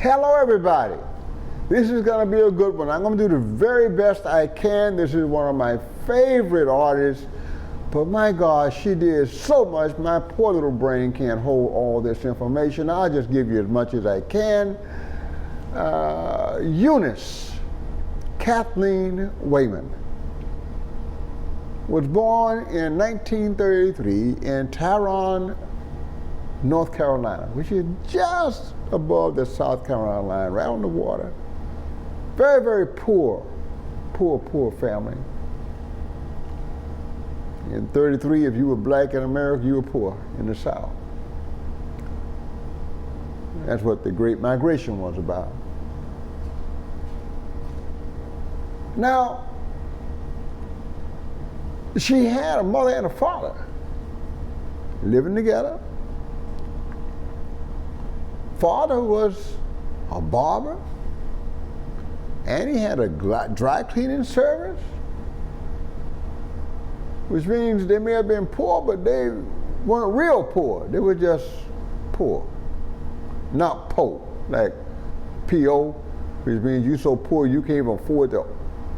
Hello everybody. This is going to be a good one. I'm going to do the very best I can. This is one of my favorite artists, but my gosh, she did so much. My poor little brain can't hold all this information. I'll just give you as much as I can. Eunice Kathleen Wayman was born in 1933 in Tyrone, North Carolina, which is just above the South Carolina line, right on the water. Very, very poor family. In 33, if you were black in America, you were poor in the South. That's what the Great Migration was about. Now, she had a mother and a father living together. Father was a barber, and he had a dry cleaning service, which means they may have been poor, but they weren't real poor. They were just poor, not po, like P-O, which means you so poor you can't even afford the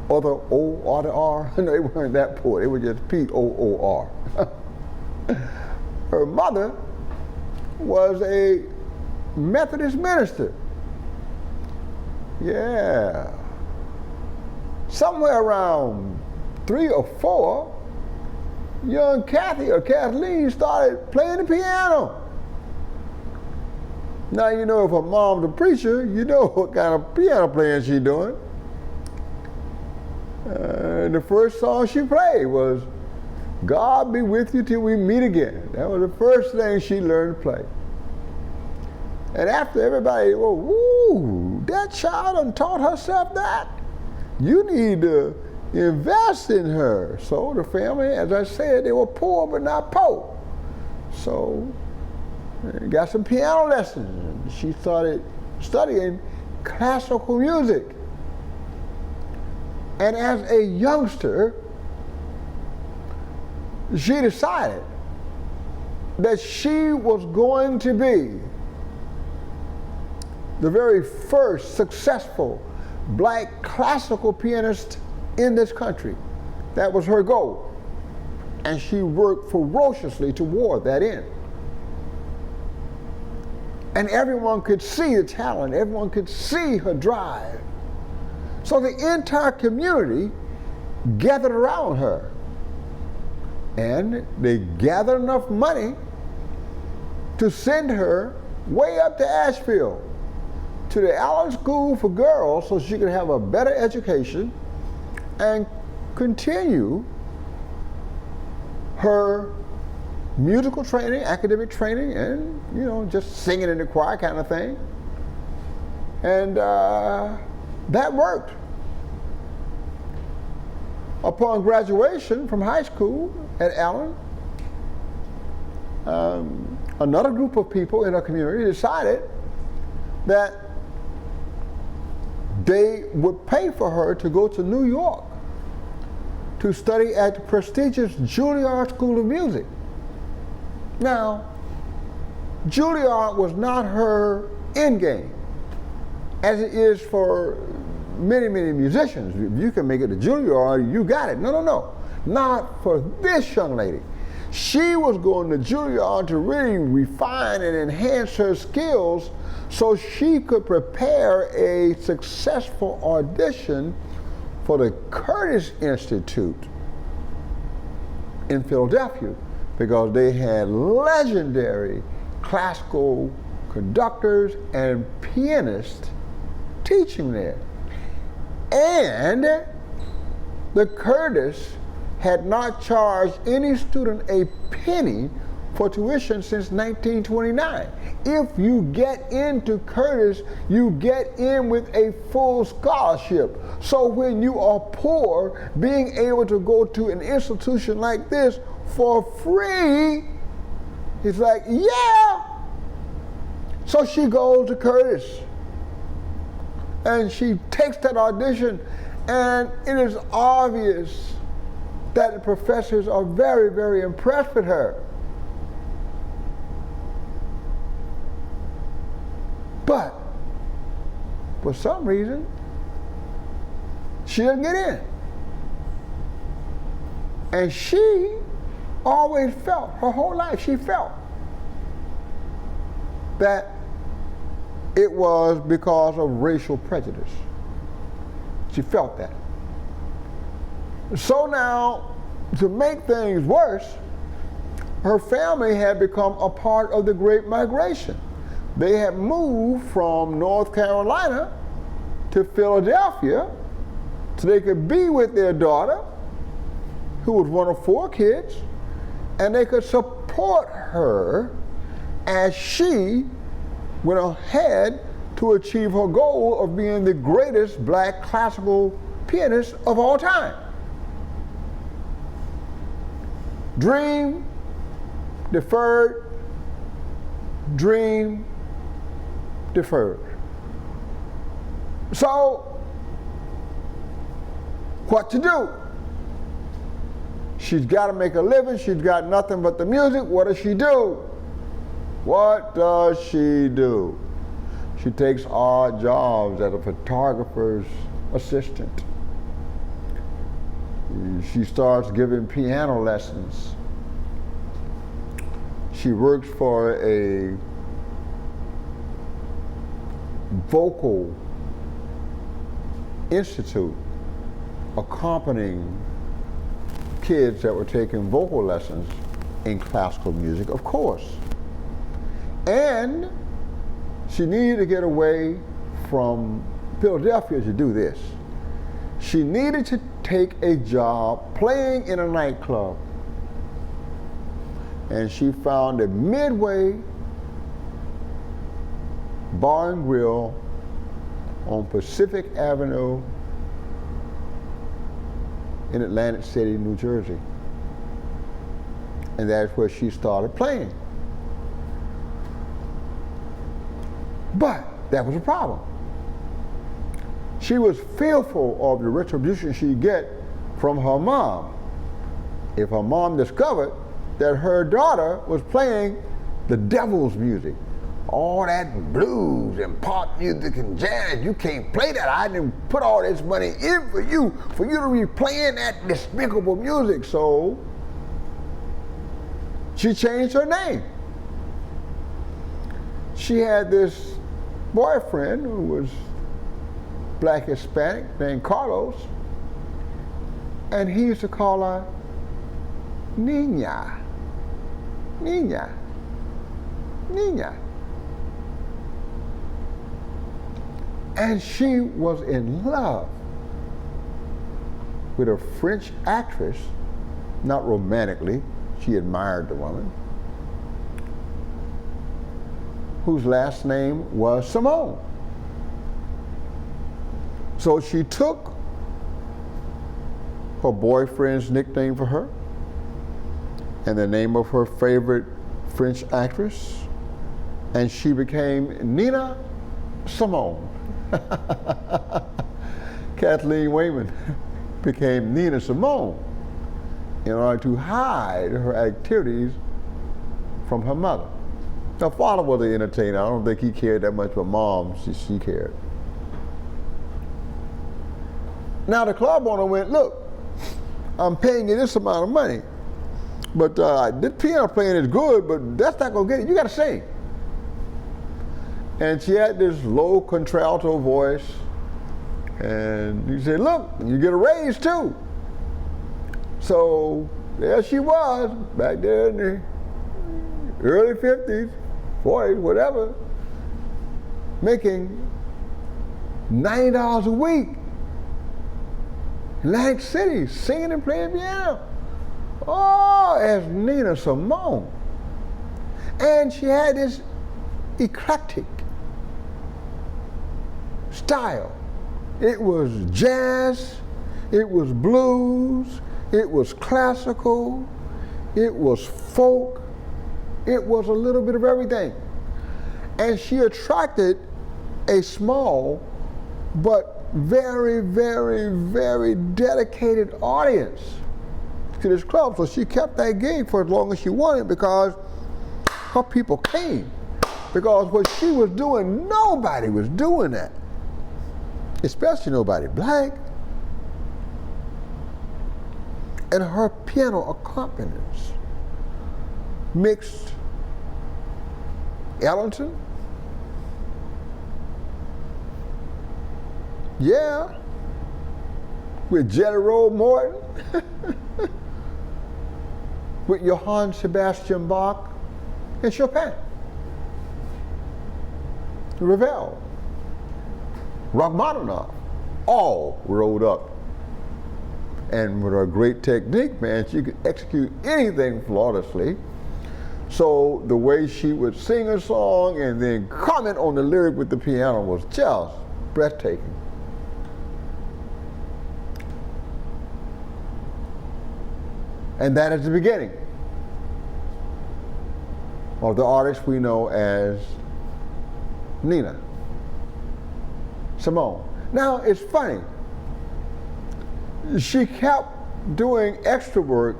other O or the R. No, they weren't that poor. They were just P-O-O-R. Her mother was a Methodist minister. Yeah. Somewhere around 3 or 4, young Kathy or Kathleen started playing the piano. Now you know if her mom's a preacher, you know what kind of piano playing she's doing. The first song she played was "God Be With You Till We Meet Again." That was the first thing she learned to play. And after everybody, well, woo, that child done taught herself that. You need to invest in her. So the family, as I said, they were poor but not po. So got some piano lessons. She started studying classical music. And as a youngster, she decided that she was going to be the very first successful black classical pianist in this country. That was her goal. And she worked ferociously toward that end. And everyone could see the talent, everyone could see her drive. So the entire community gathered around her. And they gathered enough money to send her way up to Asheville to the Allen School for Girls so she could have a better education and continue her musical training, academic training, and just singing in the choir kind of thing. And that worked. Upon graduation from high school at Allen, another group of people in our community decided that they would pay for her to go to New York to study at the prestigious Juilliard School of Music. Now, Juilliard was not her end game, as it is for many, many musicians. If you can make it to Juilliard, you got it. No. Not for this young lady. She was going to Juilliard to really refine and enhance her skills so she could prepare a successful audition for the Curtis Institute in Philadelphia, because they had legendary classical conductors and pianists teaching there. And the Curtis had not charged any student a penny for tuition since 1929. If you get into Curtis, you get in with a full scholarship. So when you are poor, being able to go to an institution like this for free, it's like, yeah. So she goes to Curtis and she takes that audition, and it is obvious that the professors are very, very impressed with her. But for some reason, she didn't get in. And she always felt, her whole life, she felt that it was because of racial prejudice. She felt that. So now, to make things worse, her family had become a part of the Great Migration. They had moved from North Carolina to Philadelphia so they could be with their daughter, who was one of 4 kids, and they could support her as she went ahead to achieve her goal of being the greatest black classical pianist of all time. Dream deferred, dream deferred. So, what to do? She's got to make a living. She's got nothing but the music. What does she do? What does she do? She takes odd jobs as a photographer's assistant. She starts giving piano lessons. She works for a vocal institute accompanying kids that were taking vocal lessons in classical music, of course. And she needed to get away from Philadelphia to do this. She needed to take a job playing in a nightclub. And she found a Midway Bar and Grill on Pacific Avenue in Atlantic City, New Jersey. And that's where she started playing. But that was a problem. She was fearful of the retribution she'd get from her mom. If her mom discovered that her daughter was playing the devil's music, all that blues and pop music and jazz, you can't play that. I didn't put all this money in for you to be playing that despicable music. So she changed her name. She had this boyfriend who was black Hispanic named Carlos, and he used to call her Niña, Niña, Niña. And she was in love with a French actress, not romantically, she admired the woman, whose last name was Simone. So she took her boyfriend's nickname for her and the name of her favorite French actress, and she became Nina Simone. Kathleen Wayman became Nina Simone in order to hide her activities from her mother. Her father was an entertainer. I don't think he cared that much, but mom, she cared. Now the club owner went, look, I'm paying you this amount of money, but this piano playing is good, but that's not gonna get it. You gotta sing. And she had this low contralto voice, and he said, look, you get a raise too. So there she was, back there in the early 50s, 40s, whatever, making $90 a week. Atlantic City, singing and playing piano. Oh, as Nina Simone. And she had this eclectic style. It was jazz, it was blues, it was classical, it was folk, it was a little bit of everything. And she attracted a small but very, very, very dedicated audience to this club. So she kept that gig for as long as she wanted because her people came. Because what she was doing, nobody was doing that. especially nobody black. And her piano accompaniments mixed Ellington, yeah, with Jelly Roll Morton, with Johann Sebastian Bach, and Chopin, Ravel, Rachmaninoff, all rolled up. And with her great technique, man, she could execute anything flawlessly. So the way she would sing a song and then comment on the lyric with the piano was just breathtaking. And that is the beginning of the artist we know as Nina Simone. Now, it's funny. She kept doing extra work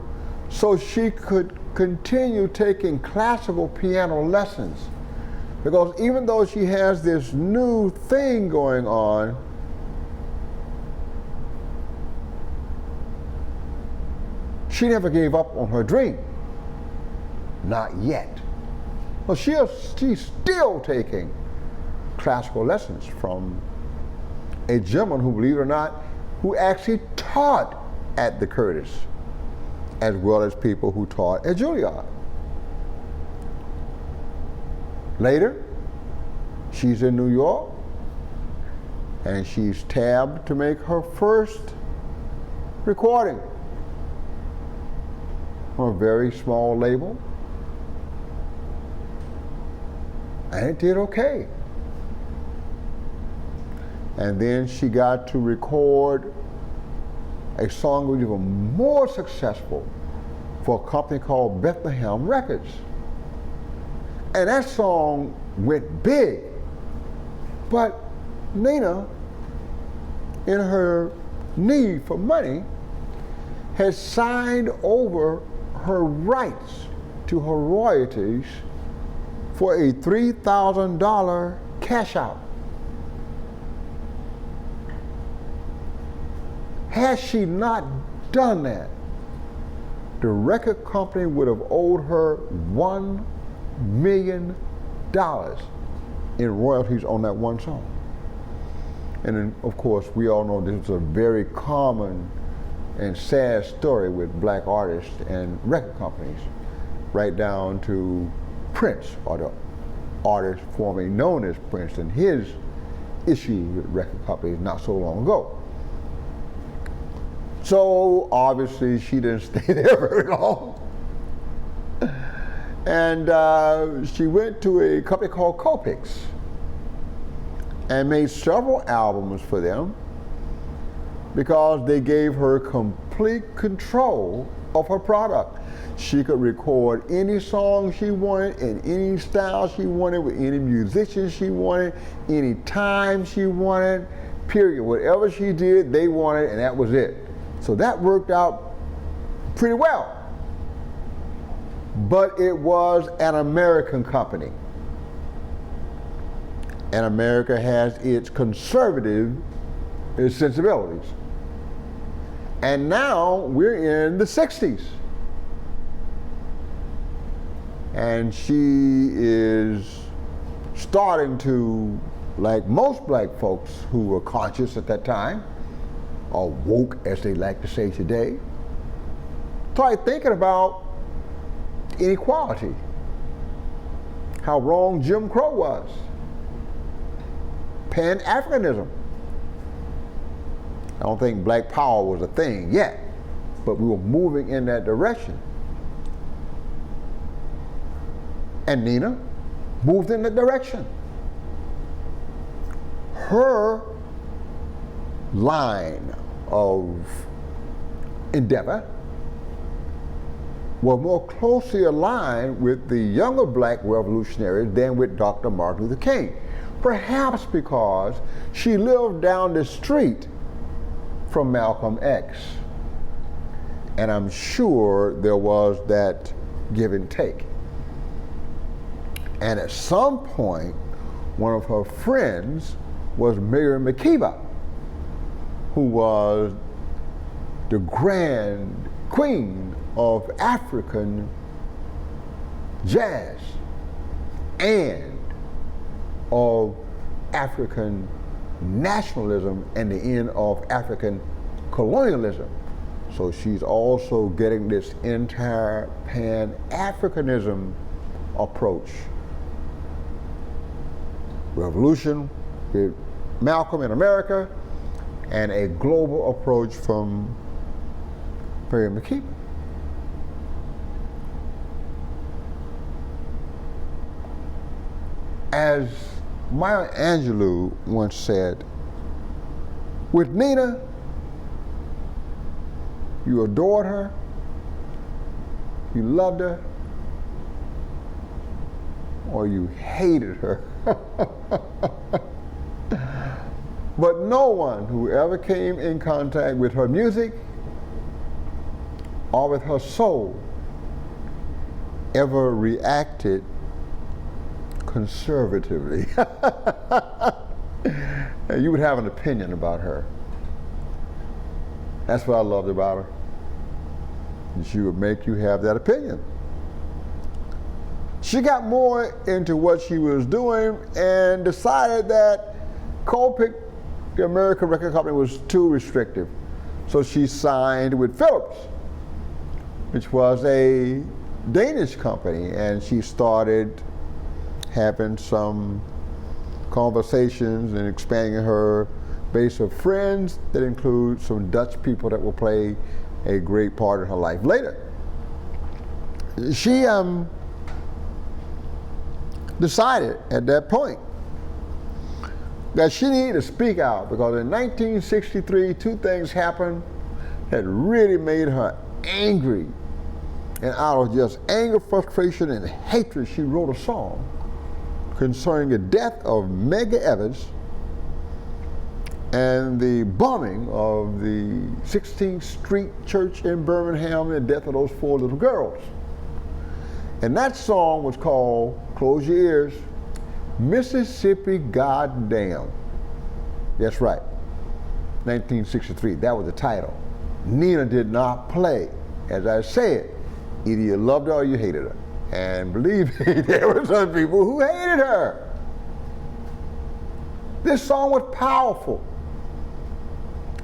so she could continue taking classical piano lessons. Because even though she has this new thing going on, she never gave up on her dream. Not yet. Well, she's still taking classical lessons from a gentleman who, believe it or not, who actually taught at the Curtis, as well as people who taught at Juilliard. Later, she's in New York, and she's tabbed to make her first recording on a very small label, and it did okay. And then she got to record a song that was even more successful for a company called Bethlehem Records. And that song went big. But Nina, in her need for money, has signed over her rights to her royalties for a $3,000 cash out. Had she not done that, the record company would have owed her $1 million in royalties on that one song. And then, of course, we all know this is a very common and sad story with black artists and record companies, right down to Prince, or the artist formerly known as Prince, and his issues with record companies not so long ago. So obviously she didn't stay there very long. And she went to a company called Copix and made several albums for them because they gave her complete control of her product. She could record any song she wanted in any style she wanted, with any musician she wanted, any time she wanted, period. Whatever she did, they wanted, and that was it. So that worked out pretty well. But it was an American company. And America has its conservative sensibilities. And now we're in the 60s. And she is starting to, like most black folks who were conscious at that time, or woke as they like to say today, start thinking about inequality, how wrong Jim Crow was, Pan-Africanism. I don't think black power was a thing yet, but we were moving in that direction. And Nina moved in that direction. Her line of endeavor were more closely aligned with the younger black revolutionaries than with Dr. Martin Luther King. Perhaps because she lived down the street from Malcolm X. And I'm sure there was that give and take. And at some point, one of her friends was Miriam Makeba. who was the grand queen of African jazz and of African nationalism and the end of African colonialism. So she's also getting this entire Pan-Africanism approach. Revolution with Malcolm in America, and a global approach from Mary McKee. As Maya Angelou once said, with Nina, you adored her, you loved her, or you hated her. But no one who ever came in contact with her music or with her soul ever reacted conservatively. And you would have an opinion about her. That's what I loved about her. And she would make you have that opinion. She got more into what she was doing and decided that Colpic, the American record company, was too restrictive. So she signed with Philips, which was a Danish company, and she started having some conversations and expanding her base of friends that include some Dutch people that will play a great part in her life later. She decided at that point that she needed to speak out, because in 1963, two things happened that really made her angry. And out of just anger, frustration, and hatred, she wrote a song concerning the death of Medgar Evers and the bombing of the 16th Street Church in Birmingham and the death of those 4 little girls. And that song was called, close your ears, Mississippi Goddamn. That's right, 1963, that was the title. Nina did not play. As I said, either you loved her or you hated her. And believe me, there were some people who hated her. This song was powerful.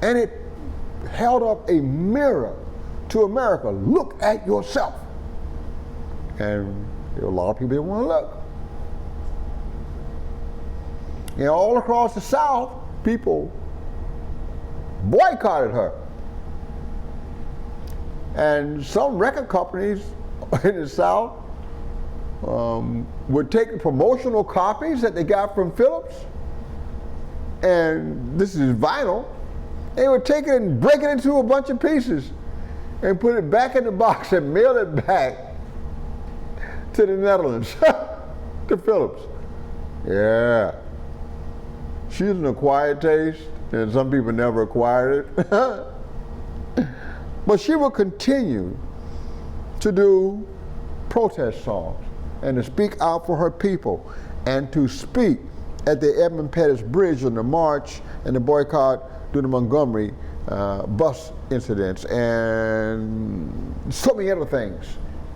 And it held up a mirror to America. Look at yourself. And there were a lot of people that didn't want to look. And all across the South, people boycotted her. And some record companies in the South would take the promotional copies that they got from Philips, and this is vinyl, they would take it and break it into a bunch of pieces and put it back in the box and mail it back to the Netherlands, to Philips. Yeah. She's an acquired taste, and some people never acquired it. But she will continue to do protest songs and to speak out for her people and to speak at the Edmund Pettus Bridge on the march and the boycott due to Montgomery bus incidents and so many other things.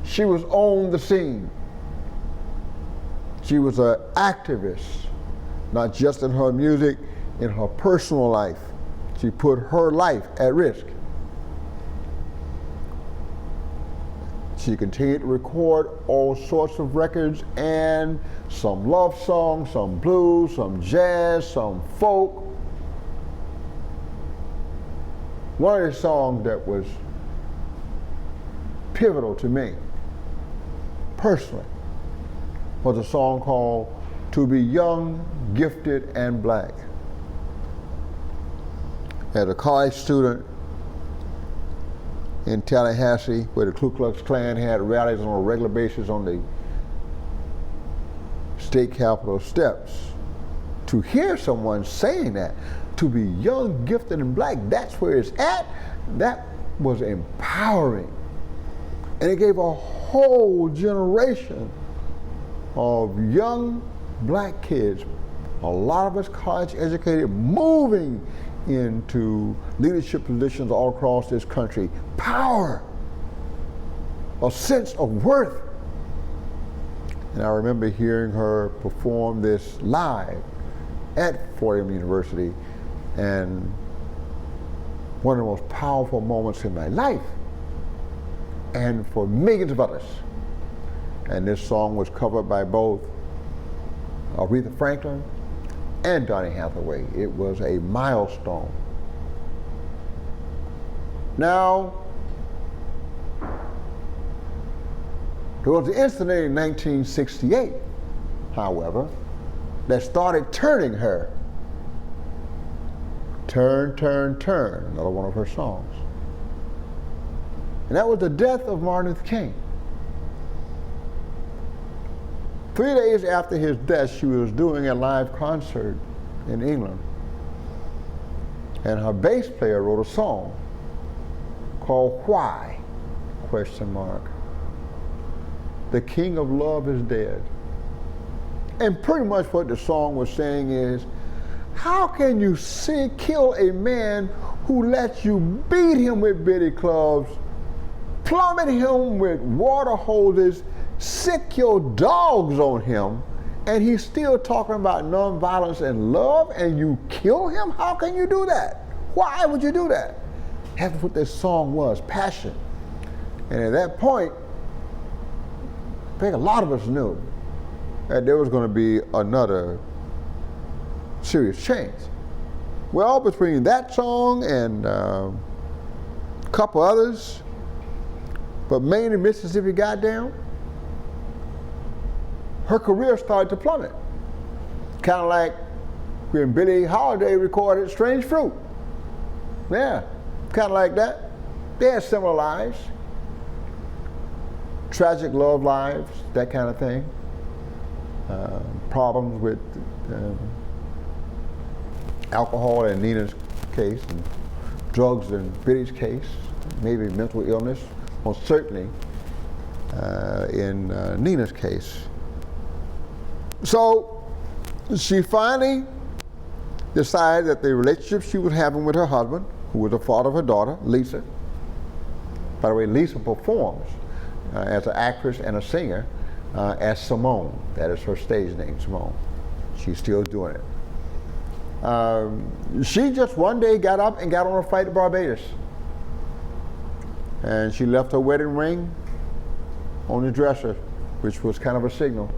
She was on the scene. She was an activist, not just in her music, in her personal life. She put her life at risk. She continued to record all sorts of records, and some love songs, some blues, some jazz, some folk. One of the songs that was pivotal to me, personally, was a song called To Be Young, Gifted, and Black. As a college student in Tallahassee, where the Ku Klux Klan had rallies on a regular basis on the state capitol steps, to hear someone saying that, to be young, gifted, and black, that's where it's at, that was empowering. And it gave a whole generation of young black kids, a lot of us college educated, moving into leadership positions all across this country. Power, a sense of worth. And I remember hearing her perform this live at Fordham University, and one of the most powerful moments in my life, and for millions of others. And this song was covered by both Aretha Franklin and Donny Hathaway. It was a milestone. Now, there was an incident in 1968, however, that started turning her. Turn, Turn, Turn, another one of her songs. And that was the death of Martin Luther King. 3 days after his death, she was doing a live concert in England. And her bass player wrote a song called Why? Question mark. The King of Love is dead. And pretty much what the song was saying is, how can you kill a man who lets you beat him with billy clubs, plummet him with water hoses, sick your dogs on him, and he's still talking about nonviolence and love, and you kill him? How can you do that? Why would you do that? That's what this song was, passion. And at that point, I think a lot of us knew that there was going to be another serious change. Well, between that song and a couple others, but mainly Mississippi Goddamn, her career started to plummet. Kind of like when Billie Holiday recorded Strange Fruit. Yeah, kind of like that. They had similar lives. Tragic love lives, that kind of thing. Problems with alcohol in Nina's case, and drugs in Billie's case, maybe mental illness, most certainly in Nina's case. So she finally decided that the relationship she was having with her husband, who was the father of her daughter, Lisa. By the way, Lisa performs as an actress and a singer as Simone. That is her stage name, Simone. She's still doing it. She just one day got up and got on a flight to Barbados. And she left her wedding ring on the dresser, which was kind of a signal.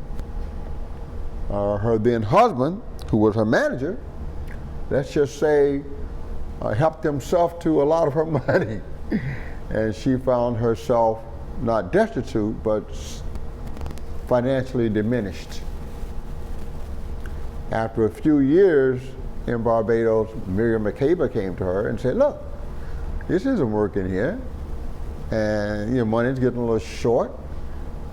Her then husband, who was her manager, let's just say, helped himself to a lot of her money. And she found herself not destitute, but financially diminished. After a few years in Barbados, Miriam Makeba came to her and said, look, this isn't working here, and your money's getting a little short.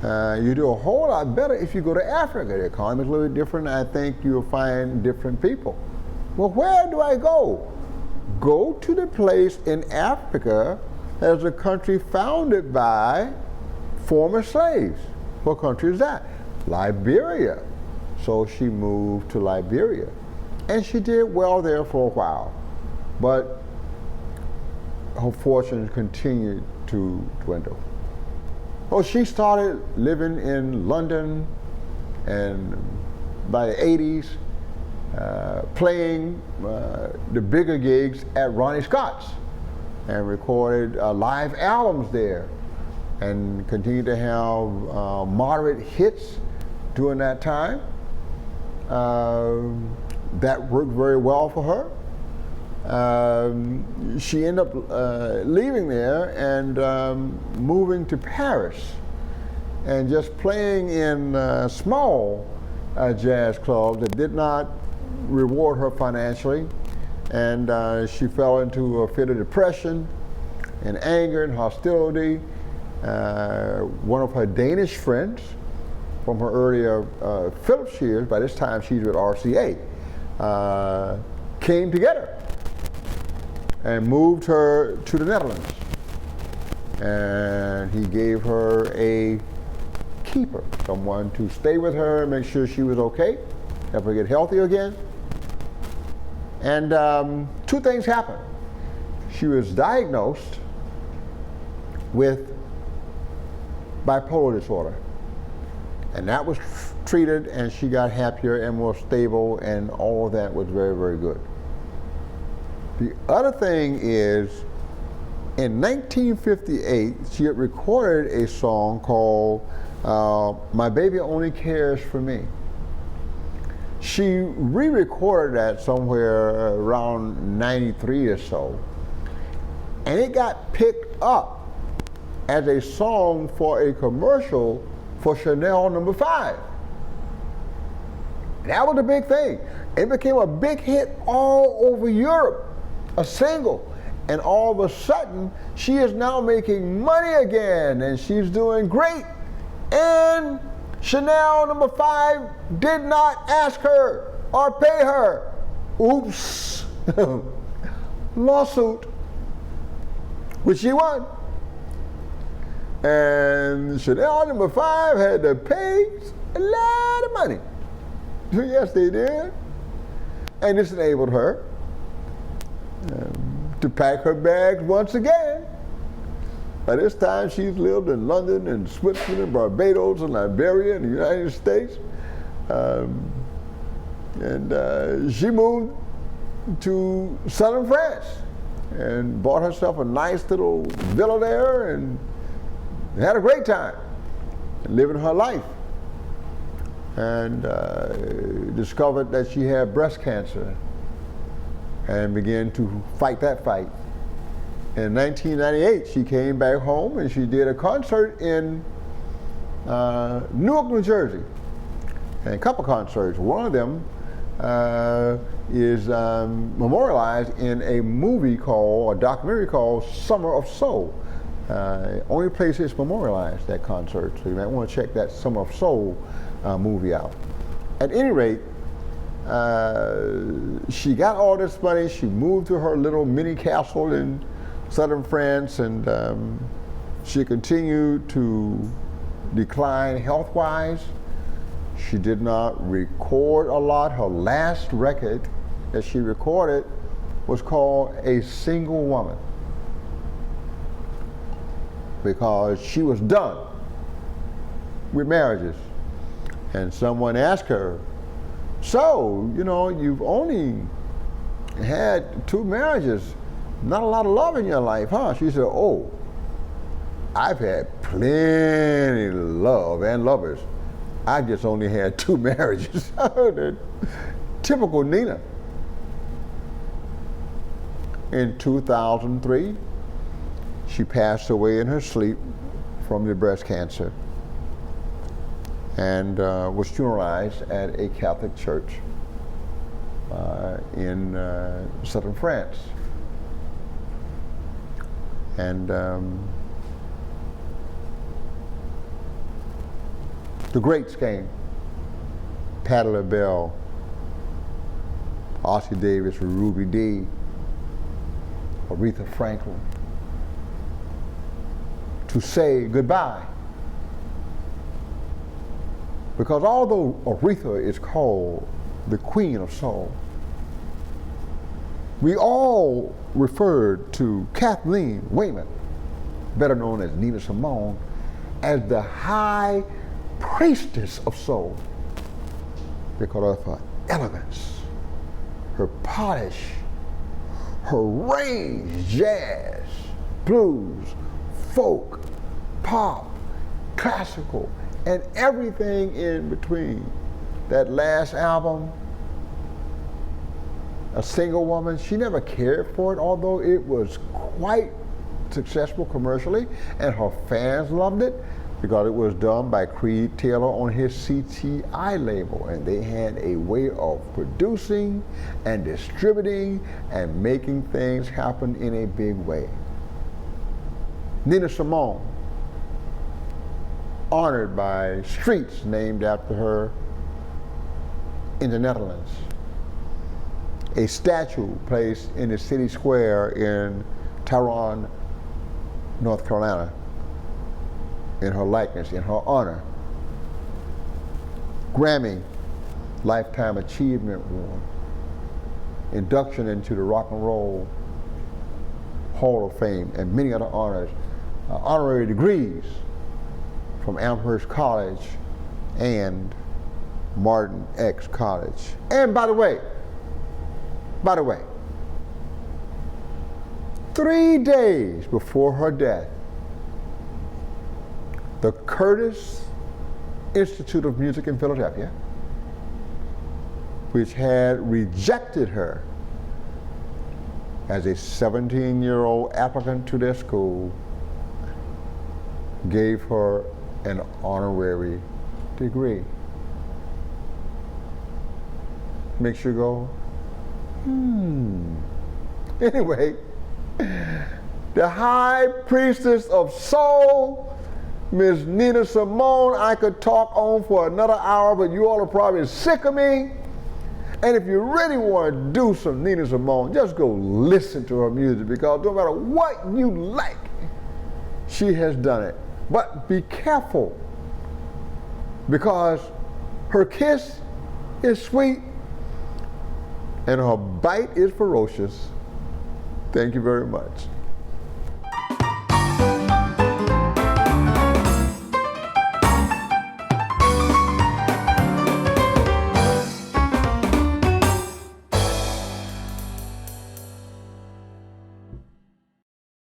You do a whole lot better if you go to Africa. The economy's a little bit different. I think you'll find different people. Well, where do I go? Go to the place in Africa that is a country founded by former slaves. What country is that? Liberia. So she moved to Liberia. And she did well there for a while. But her fortune continued to dwindle. Well, she started living in London, and by the 80s, playing the bigger gigs at Ronnie Scott's, and recorded live albums there, and continued to have moderate hits during that time. That worked very well for her. She ended up leaving there and moving to Paris, and just playing in small jazz clubs that did not reward her financially. And she fell into a fit of depression and anger and hostility. One of her Danish friends from her earlier Phillips years, by this time she's with RCA, came to get her and moved her to the Netherlands. And he gave her a keeper, someone to stay with her and make sure she was okay, help her get healthy again. And two things happened. She was diagnosed with bipolar disorder. And that was treated, and she got happier and more stable, and all of that was very, very good. The other thing is, in 1958, she had recorded a song called My Baby Only Cares for Me. She re-recorded that somewhere around 93 or so, and it got picked up as a song for a commercial for Chanel No. 5. That was a big thing. It became a big hit all over Europe, a single. And all of a sudden, she is now making money again, and she's doing great. And Chanel No. 5 did not ask her or pay her. Oops. Lawsuit, which she won. And Chanel No. 5 had to pay a lot of money. Yes, they did. And this enabled her to pack her bags once again. By this time, she's lived in London and Switzerland and Barbados and Liberia and the United States. She moved to southern France and bought herself a nice little villa there and had a great time living her life. And discovered that she had breast cancer and began to fight that fight. In 1998, she came back home and she did a concert in Newark, New Jersey, and a couple concerts. One of them is memorialized in a movie called, a documentary called Summer of Soul. Only place it's memorialized, that concert, so you might want to check that Summer of Soul movie out. At any rate, she got all this money. She moved to her little mini castle in southern France, and she continued to decline health-wise. She did not record a lot. Her last record that she recorded was called A Single Woman, because she was done with marriages. And someone asked her, so, you know, you've only had 2 marriages, not a lot of love in your life, huh? She said, oh, I've had plenty of love and lovers. I just only had 2 marriages. Typical Nina. In 2003, she passed away in her sleep from the breast cancer, and was funeralized at a Catholic church in southern France. And the greats came: Patti LaBelle, Ossie Davis, Ruby Dee, Aretha Franklin, to say goodbye. Because although Aretha is called the Queen of Soul, we all referred to Kathleen Wayman, better known as Nina Simone, as the high priestess of soul, because of her elegance, her polish, her range: jazz, blues, folk, pop, classical, and everything in between. That last album, A Single Woman, she never cared for it, although it was quite successful commercially, and her fans loved it because it was done by Creed Taylor on his CTI label, and they had a way of producing and distributing and making things happen in a big way. Nina Simone, honored by streets named after her in the Netherlands. A statue placed in the city square in Tyrone, North Carolina, in her likeness, in her honor. Grammy Lifetime Achievement Award. induction into the Rock and Roll Hall of Fame and many other honors, honorary degrees from Amherst College and Martin X College. And by the way, 3 days before her death, the Curtis Institute of Music in Philadelphia, which had rejected her as a 17-year-old applicant to their school, gave her an honorary degree. Makes you go, Anyway, the high priestess of soul, Miss Nina Simone. I could talk on for another hour, but you all are probably sick of me. And if you really want to do some Nina Simone, just go listen to her music, because no matter what you like, she has done it. But be careful, because her kiss is sweet and her bite is ferocious. Thank you very much.